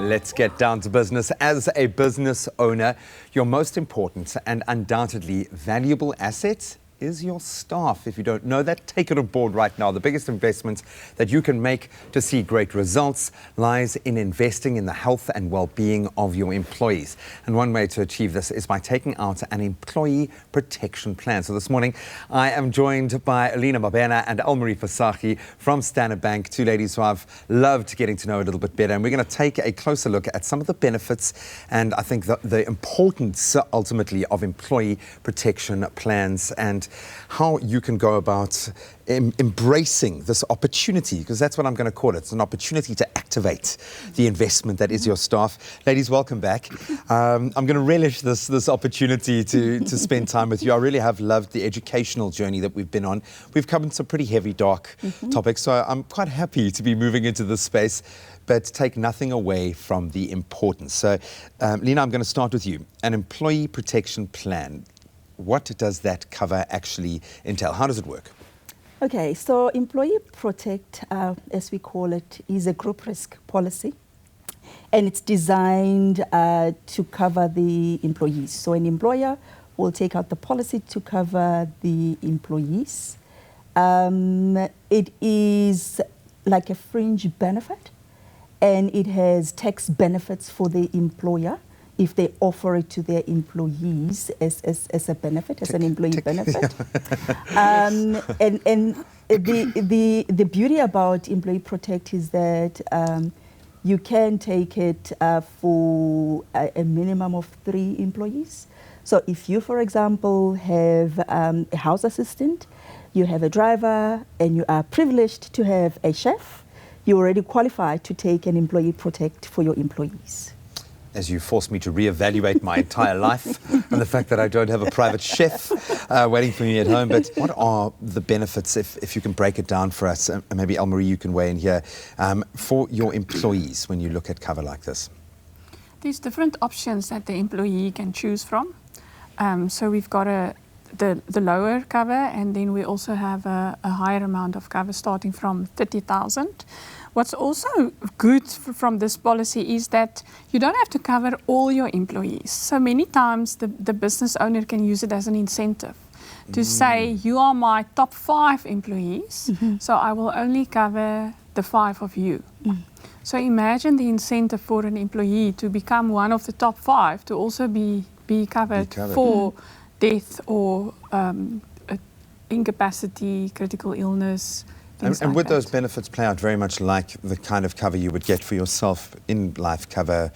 Let's get down to business. As a business owner, your most important and undoubtedly valuable asset is your staff. If you don't know that, take it on board right now. The biggest investment that you can make to see great results lies in investing in the health and well-being of your employees. And one way to achieve this is by taking out an employee protection plan. So this morning, I am joined by Alina Mabena and Elmarie Fasaki from Standard Bank, two ladies who I've loved getting to know a little bit better. And we're going to take a closer look at some of the benefits and I think the importance ultimately of employee protection plans and how you can go about embracing this opportunity, because that's what I'm going to call it. It's an opportunity to activate the investment that is your staff. Ladies, welcome back. I'm going to relish this opportunity to spend time with you. I really have loved the educational journey that we've been on. We've covered some pretty heavy, dark topics, so I'm quite happy to be moving into this space, but take nothing away from the importance. So, Lina, I'm going to start with you. An employee protection plan. What does that cover actually entail? How does it work? Okay, so Employee Protect, as we call it, is a group risk policy, and it's designed to cover the employees. So an employer will take out the policy to cover the employees. It is like a fringe benefit, and it has tax benefits for the employer if they offer it to their employees as a benefit, as an employee benefit. And the beauty about Employee Protect is that you can take it for a minimum of 3 employees. So if you, for example, have a house assistant, you have a driver, and you are privileged to have a chef, you're already qualified to take an Employee Protect for your employees. As you forced me to reevaluate my entire life and the fact that I don't have a private chef waiting for me at home. But what are the benefits, if you can break it down for us, and maybe Elmarie, you can weigh in here, for your employees when you look at cover like this? There's different options that the employee can choose from. So we've got the lower cover, and then we also have a higher amount of cover starting from 30,000. What's also good from this policy is that you don't have to cover all your employees. So many times the business owner can use it as an incentive to say, you are my top 5 employees, so I will only cover the 5 of you. So imagine the incentive for an employee to become one of the top 5 to also be covered for death or incapacity, critical illness. And would those benefits play out very much like the kind of cover you would get for yourself in life cover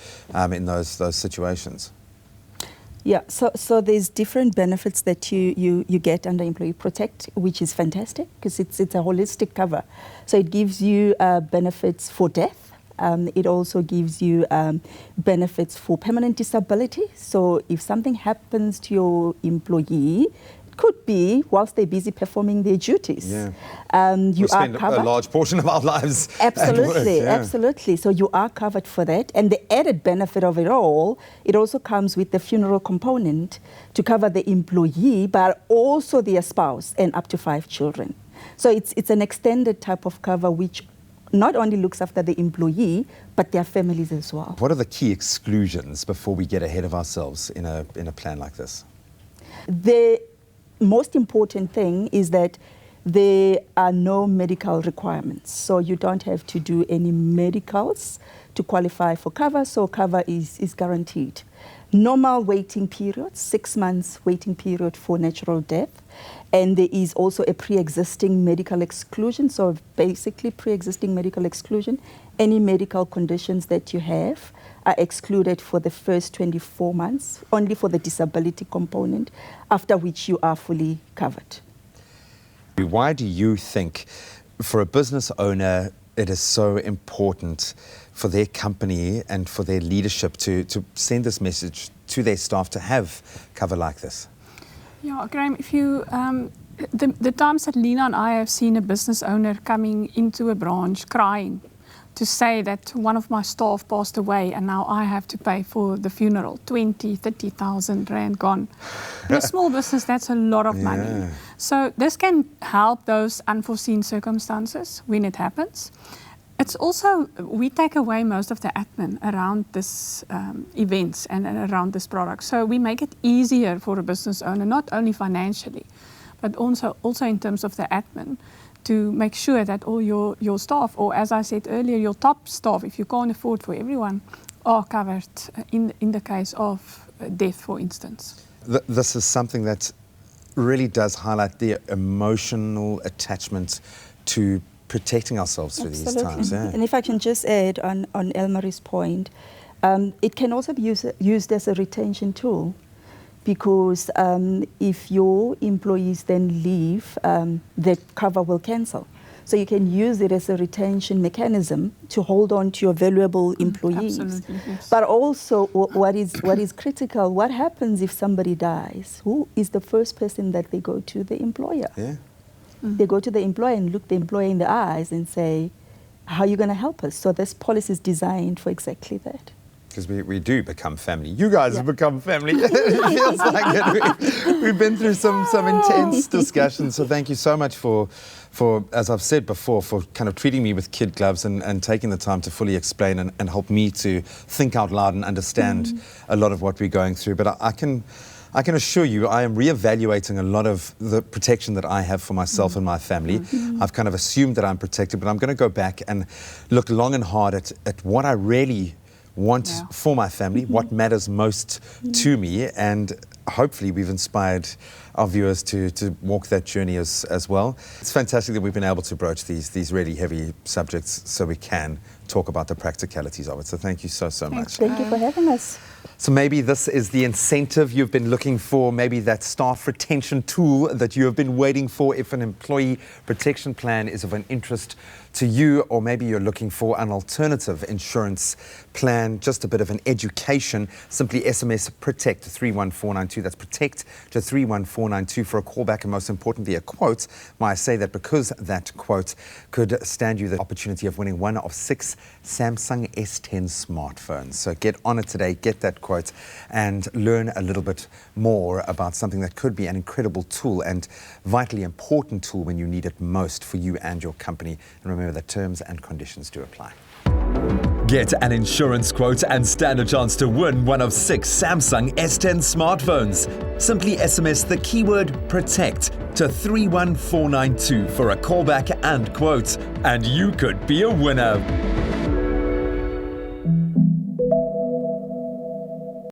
in those situations? Yeah, so there's different benefits that you get under Employee Protect, which is fantastic because it's a holistic cover. So it gives you benefits for death. It also gives you benefits for permanent disability. So if something happens to your employee, could be whilst they're busy performing their duties. Yeah. You are covered. A large portion of our lives. Absolutely, at work, absolutely. So you are covered for that. And the added benefit of it all, it also comes with the funeral component to cover the employee, but also their spouse and up to 5 children. So it's an extended type of cover which not only looks after the employee, but their families as well. What are the key exclusions before we get ahead of ourselves in a plan like this? The most important thing is that there are no medical requirements. So you don't have to do any medicals to qualify for cover, so cover is guaranteed. Normal waiting period, 6 months waiting period for natural death. And there is also a pre-existing medical exclusion. So basically pre-existing medical exclusion, any medical conditions that you have are excluded for the first 24 months, only for the disability component, after which you are fully covered. Why do you think, for a business owner, it is so important for their company and for their leadership to send this message to their staff to have cover like this? Yeah, Graham, if you, the times that Lina and I have seen a business owner coming into a branch crying to say that one of my staff passed away and now I have to pay for the funeral, 20,000, 30,000 rand gone. In a small business, that's a lot of money. So this can help those unforeseen circumstances when it happens. It's also, we take away most of the admin around this events and around this product. So we make it easier for a business owner, not only financially, but also in terms of the admin, to make sure that all your staff, or as I said earlier, your top staff, if you can't afford for everyone, are covered in the case of death, for instance. This is something that really does highlight the emotional attachment to protecting ourselves through these times. Yeah. And if I can just add on Elmarie's point, it can also be used as a retention tool, because if your employees then leave, the cover will cancel. So you can use it as a retention mechanism to hold on to your valuable employees. Absolutely, yes. But also, what is critical, what happens if somebody dies? Who is the first person that they go to? The employer. Yeah. They go to the employer and look the employer in the eyes and say, how are you going to help us? So this policy is designed for exactly that. Because we do become family. You guys have become family. It feels like it. We've been through some intense discussions. So thank you so much for, as I've said before, for kind of treating me with kid gloves and taking the time to fully explain and help me to think out loud and understand a lot of what we're going through. But I can assure you, I am reevaluating a lot of the protection that I have for myself and my family. I've kind of assumed that I'm protected, but I'm going to go back and look long and hard at what I really want for my family, what matters most to me, and hopefully we've inspired our viewers to walk that journey as well. It's fantastic that we've been able to broach these really heavy subjects so we can talk about the practicalities of it. So thank you so much. Thank you for having us. So maybe this is the incentive you've been looking for, maybe that staff retention tool that you have been waiting for if an employee protection plan is of an interest to you, or maybe you're looking for an alternative insurance plan, just a bit of an education. Simply SMS PROTECT to 31492. That's PROTECT to 31492 for a callback, and most importantly, a quote. Might I say that because that quote could stand you the opportunity of winning one of 6 Samsung S10 smartphones. So get on it today, get that quote, and learn a little bit more about something that could be an incredible tool and vitally important tool when you need it most for you and your company. And remember that terms and conditions do apply. Get an insurance quote and stand a chance to win one of 6 Samsung S10 smartphones. Simply SMS the keyword PROTECT to 31492 for a callback and quote, and you could be a winner.